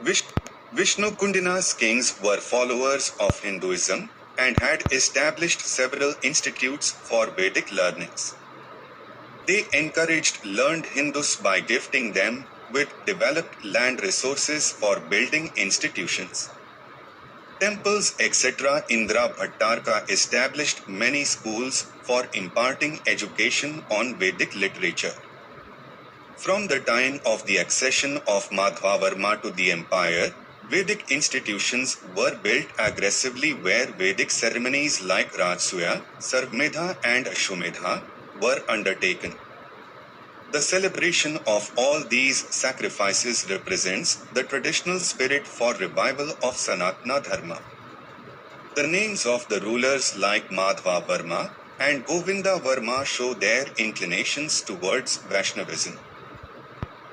Vish- Vishnu-kundinas kings were followers of Hinduism and had established several institutes for Vedic learnings. They encouraged learned Hindus by gifting them with developed land resources for building institutions. Temples, etc. Indra Bhattaraka established many schools for imparting education on Vedic literature. From the time of the accession of Madhava Varma to the empire, Vedic institutions were built aggressively where Vedic ceremonies like Rajasuya, Sarva-medha and Aswa-medha were undertaken. The celebration of all these sacrifices represents the traditional spirit for revival of sanatna dharma. The names of the rulers like Madhava Varma and Govinda Varma show their inclinations towards Vaishnavism.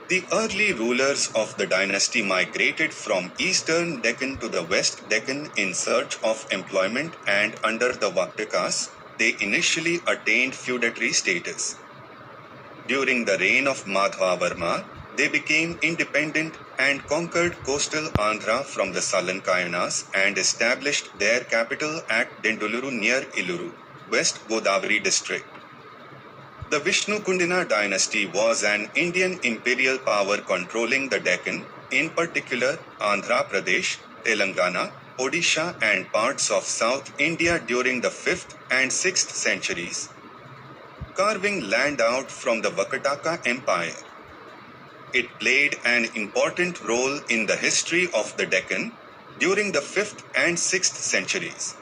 The early rulers of the dynasty migrated from eastern Deccan to the west Deccan in search of employment, and under the Vakatakas, they initially attained feudatory status. During the reign of Madhava Varma, they became independent and conquered coastal Andhra from the Salan-kayanas and established their capital at Denduluru near Eluru, West Godavari district. The Vishnu-kundina dynasty was an Indian imperial power controlling the Deccan, in particular Andhra Pradesh, Telangana, Odisha and parts of South India during the 5th and 6th centuries, carving land out from the Vakataka Empire. It played an important role in the history of the Deccan during the 5th and 6th centuries.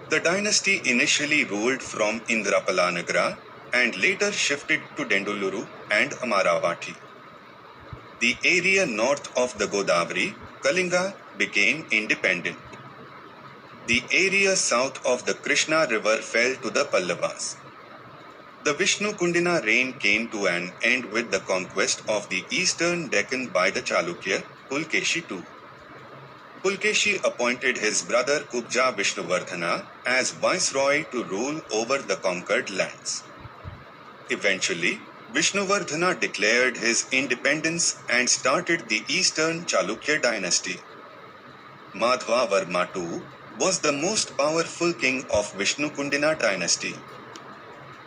The dynasty initially ruled from Indra and later shifted to Denduluru and Amaravati. The area north of the Godavari, Kalinga, became independent. The area south of the Krishna river fell to the Pallavas. The Vishnu-kundina reign came to an end with the conquest of the eastern Deccan by the Chalukya, Pulkeshi II. Pulkeshi appointed his brother Kubja Vishnuvardhana as viceroy to rule over the conquered lands. Eventually, Vishnuvardhana declared his independence and started the Eastern Chalukya dynasty. Madhava Varma II was the most powerful king of Vishnu-kundina dynasty.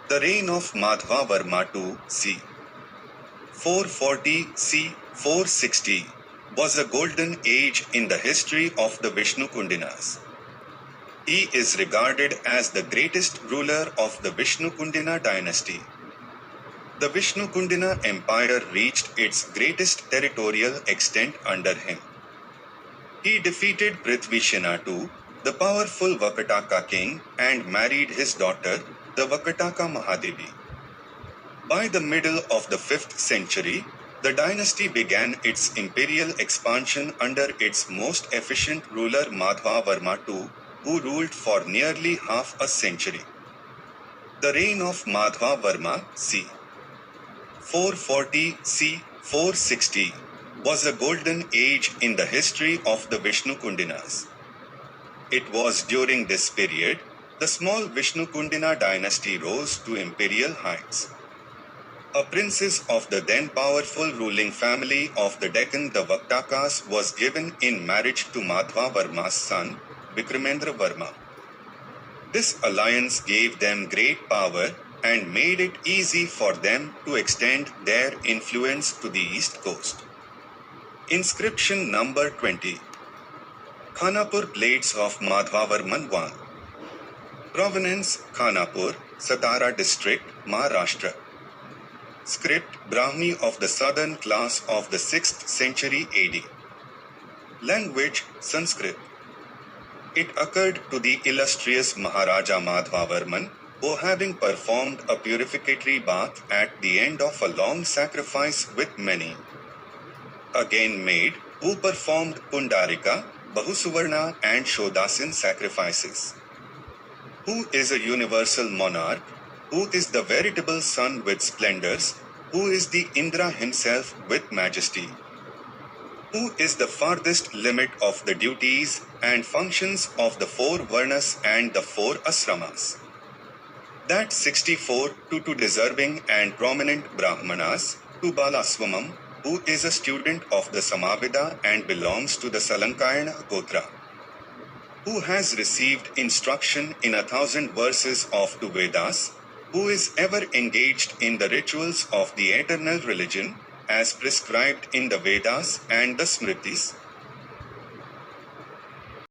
The reign of Madhava Varma II c. 440 c. 460 was a golden age in the history of the Vishnu-kundinas. He is regarded as the greatest ruler of the Vishnu-kundina dynasty. The Vishnu-kundina empire reached its greatest territorial extent under him. He defeated Prithvishena II, the powerful Vakataka king, and married his daughter, the Vakataka Mahadevi. By the middle of the 5th century, the dynasty began its imperial expansion under its most efficient ruler Madhava Varma II, who ruled for nearly half a century. The reign of Madhava Varma c. 440 c. 460 was a golden age in the history of the Vishnu-kundinas. It was during this period the small Vishnu-kundina dynasty rose to imperial heights. A princess of the then powerful ruling family of the Deccan, the Vakatakas, was given in marriage to Madhava Varma's son, Vikramendra Varma. This alliance gave them great power and made it easy for them to extend their influence to the east coast. Inscription number 20. Khanapur plates of Madhava Varman I. Provenance: Khanapur, Satara district, Maharashtra. Script: Brahmi of the southern class of the 6th century AD. Language: Sanskrit. It occurred to the illustrious Maharaja Madhava Varman, who, having performed a purificatory bath at the end of a long sacrifice with many again made, who performed Pundarika, Bahusuvarna and Shodasin sacrifices. Who is a universal monarch, who is the veritable sun with splendors, who is the Indra himself with majesty, who is the farthest limit of the duties and functions of the 4 Varnas and the 4 Asramas. That 64 to deserving and prominent Brahmanas, to Balaswamam, who is a student of the Sarva-medha and belongs to the Salan-kayana Gotra, who has received instruction in 1,000 verses of the Vedas, who is ever engaged in the rituals of the eternal religion, as prescribed in the Vedas and the Smritis,